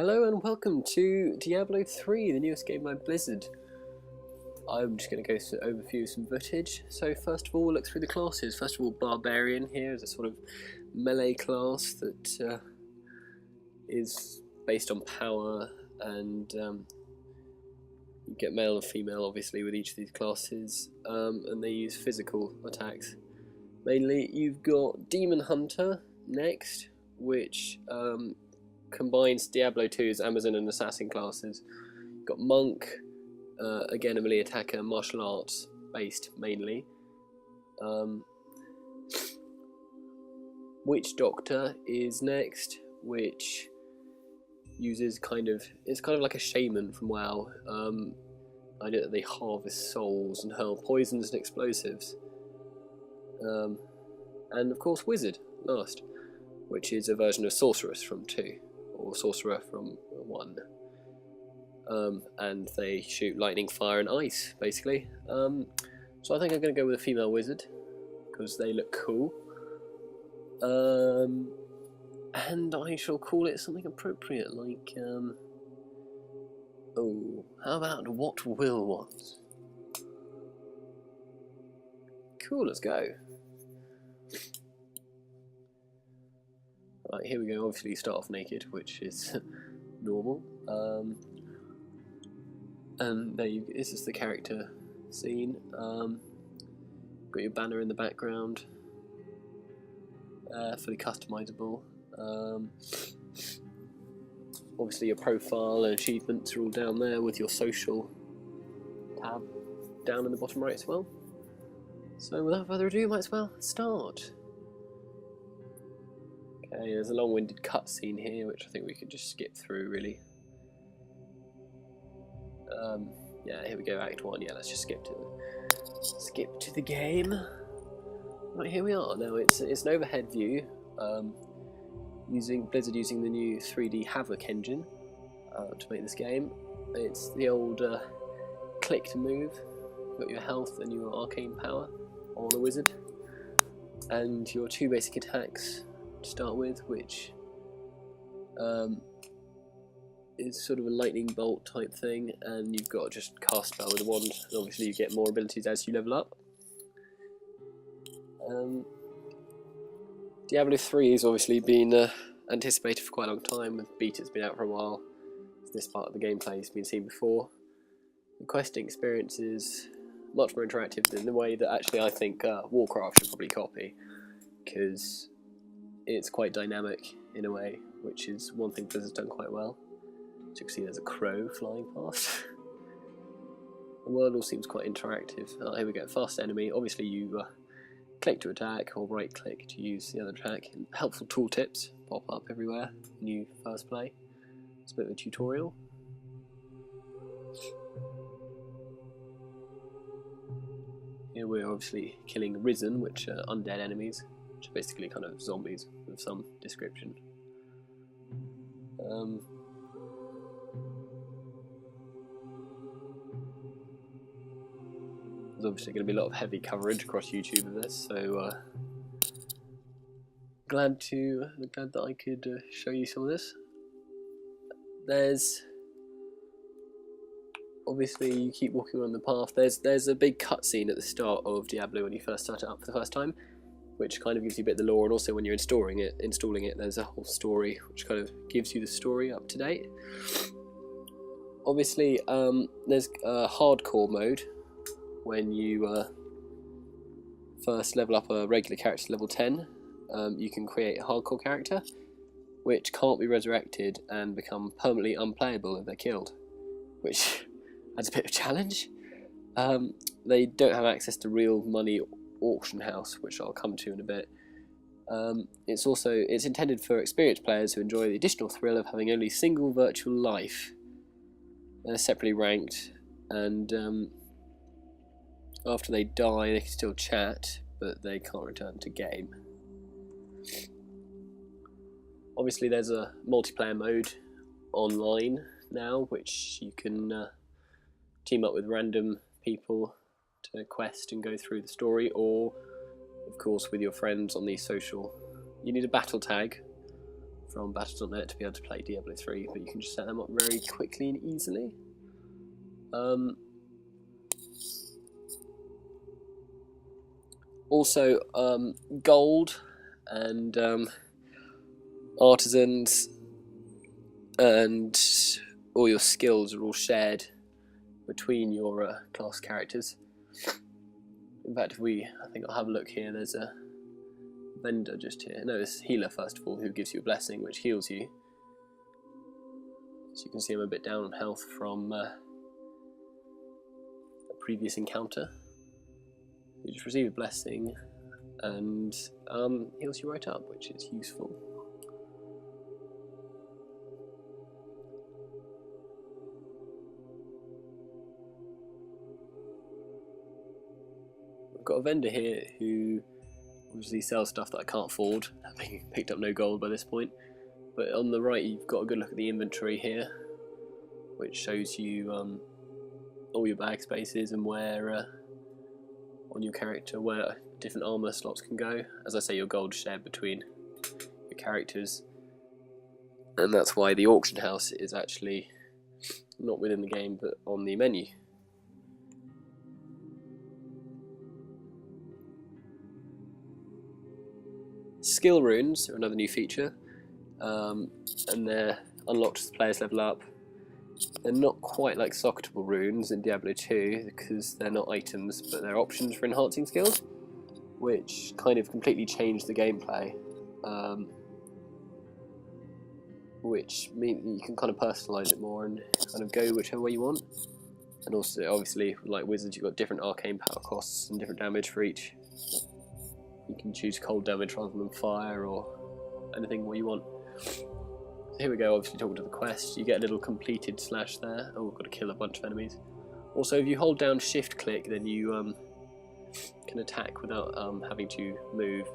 Hello and welcome to Diablo 3, the newest game by Blizzard. I'm just going to go overview some footage. So first of all, we'll look through the classes. First of all, Barbarian here is a sort of melee class that is based on power, and you get male and female obviously with each of these classes, and they use physical attacks. Mainly, you've got Demon Hunter next, which combines Diablo 2's Amazon and Assassin classes. You've got Monk, again a melee attacker, martial arts based mainly. Witch Doctor is next, which uses it's kind of like a shaman from WoW. I know that they harvest souls and hurl poisons and explosives. And of course Wizard last, which is a version of Sorceress from 2, or Sorcerer from 1. And they shoot lightning, fire and ice, basically. So I think I'm going to go with a female wizard, because they look cool. And I shall call it something appropriate, like, oh, how about WhatWillWants? Cool, let's go. Right, here we go. Obviously you start off naked, which is normal. And there you go. This is the character scene. Got your banner in the background. Fully customizable. Obviously your profile and achievements are all down there, with your social tab down in the bottom right as well. So without further ado, might as well start. Okay, there's a long-winded cutscene here, which I think we could just skip through, really. Yeah, here we go, Act 1. Yeah, let's just skip to the game. Right, here we are. Now it's an overhead view, Blizzard using the new 3D Havoc engine to make this game. It's the old click to move. You've got your health and your arcane power on a wizard, and your 2 basic attacks to start with, which is sort of a lightning bolt type thing, and you've got to just cast spell with a wand, and obviously you get more abilities as you level up. Diablo 3 has obviously been anticipated for quite a long time, with beta's been out for a while. This part of the gameplay has been seen before. The questing experience is much more interactive in the way that actually I think Warcraft should probably copy, because it's quite dynamic in a way, which is one thing Blizzard's done quite well. As you can see, there's a crow flying past. The world all seems quite interactive. Oh, here we go, fast enemy. Obviously you click to attack, or right click to use the other attack. Helpful tooltips pop up everywhere when you first play. It's a bit of a tutorial. Here we're obviously killing Risen, which are undead enemies, which are basically kind of zombies of some description. There's obviously going to be a lot of heavy coverage across YouTube of this, so glad that I could show you some of this. There's obviously, you keep walking on the path. There's a big cutscene at the start of Diablo when you first start it up for the first time, which kind of gives you a bit of the lore, and also when you're installing it, there's a whole story which kind of gives you the story up to date. Obviously, there's a hardcore mode when you first level up a regular character to level 10. You can create a hardcore character, which can't be resurrected and become permanently unplayable if they're killed, which adds a bit of a challenge. They don't have access to real money auction house, which I'll come to in a bit. It's intended for experienced players who enjoy the additional thrill of having only single virtual life. They're separately ranked, and after they die they can still chat, but they can't return to game. Obviously there's a multiplayer mode online now, which you can team up with random people to quest and go through the story, or of course with your friends on the social. You need a battle tag from Battle.net to be able to play Diablo 3, but you can just set them up very quickly and easily. Also, gold and artisans and all your skills are all shared between your class characters. In fact, I think I'll have a look here. There's a vendor just here. No, this healer first of all, who gives you a blessing, which heals you. So you can see I'm a bit down on health from a previous encounter. You just receive a blessing and heals you right up, which is useful. I've got a vendor here who obviously sells stuff that I can't afford, having picked up no gold by this point. But on the right you've got a good look at the inventory here, which shows you all your bag spaces and where on your character where different armour slots can go. As I say, your gold shared between your characters, and that's why the auction house is actually not within the game but on the menu. Skill runes are another new feature, and they're unlocked as the players level up. They're not quite like socketable runes in Diablo 2 because they're not items, but they're options for enhancing skills, which kind of completely changed the gameplay, which means you can kind of personalise it more and kind of go whichever way you want. And also, obviously, like wizards, you've got different arcane power costs and different damage for each. You can choose cold damage rather than fire or anything what you want. So here we go, obviously talking to the quest. You get a little completed slash there. Oh, we've got to kill a bunch of enemies. Also, if you hold down shift click, then you can attack without having to move,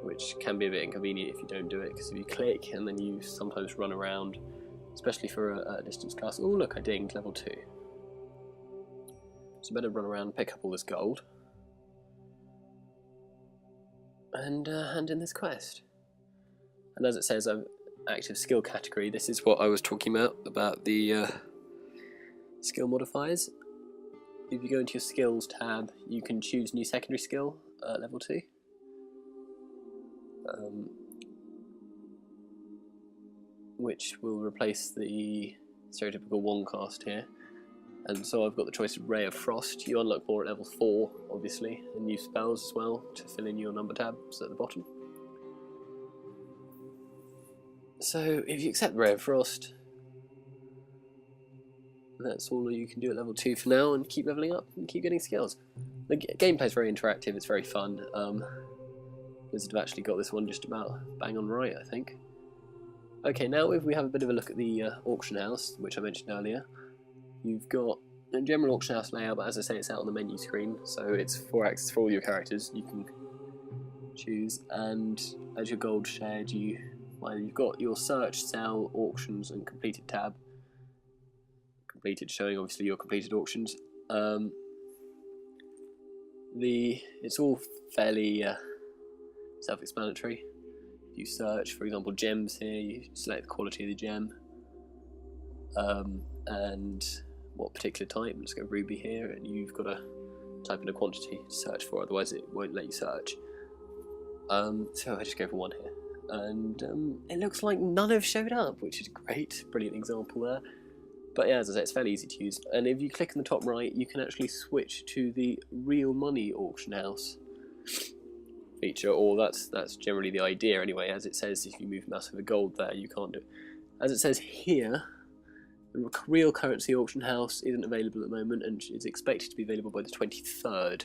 which can be a bit inconvenient if you don't do it, because if you click and then you sometimes run around, especially for a distance class. Oh look, I dinged level 2. So better run around and pick up all this gold. And hand in this quest. And as it says, active skill category, this is what I was talking about the skill modifiers. If you go into your skills tab, you can choose new secondary skill at level 2. Which will replace the stereotypical one cast here. And so I've got the choice of Ray of Frost. You unlock more at level 4, obviously, and new spells as well to fill in your number tabs at the bottom. So if you accept Ray of Frost, that's all you can do at level 2 for now, and keep leveling up and keep getting skills. The gameplay is very interactive, it's very fun. Blizzard have actually got this one just about bang on right, I think. Okay, now if we have a bit of a look at the auction house, which I mentioned earlier, you've got a general auction house layout, but as I say, it's out on the menu screen, so it's 4 axes for all your characters. You can choose, and as your gold shared, you've got your search, sell, auctions, and completed tab. Completed showing obviously your completed auctions. It's all fairly self-explanatory. If you search, for example, gems here, you select the quality of the gem, and what particular type. Let's go ruby here, and you've got to type in a quantity to search for, otherwise it won't let you search. So I just go for one here, and it looks like none have showed up, which is great. Brilliant example there. But yeah, as I say, it's fairly easy to use. And if you click in the top right, you can actually switch to the real money auction house feature, or that's generally the idea anyway. As it says, if you move massive gold there, you can't do it. As it says here, the real currency auction house isn't available at the moment, and is expected to be available by the 23rd.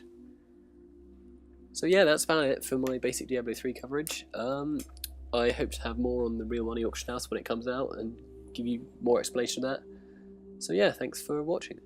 So yeah, that's about it for my basic Diablo 3 coverage. I hope to have more on the real money auction house when it comes out, and give you more explanation of that. So yeah, thanks for watching.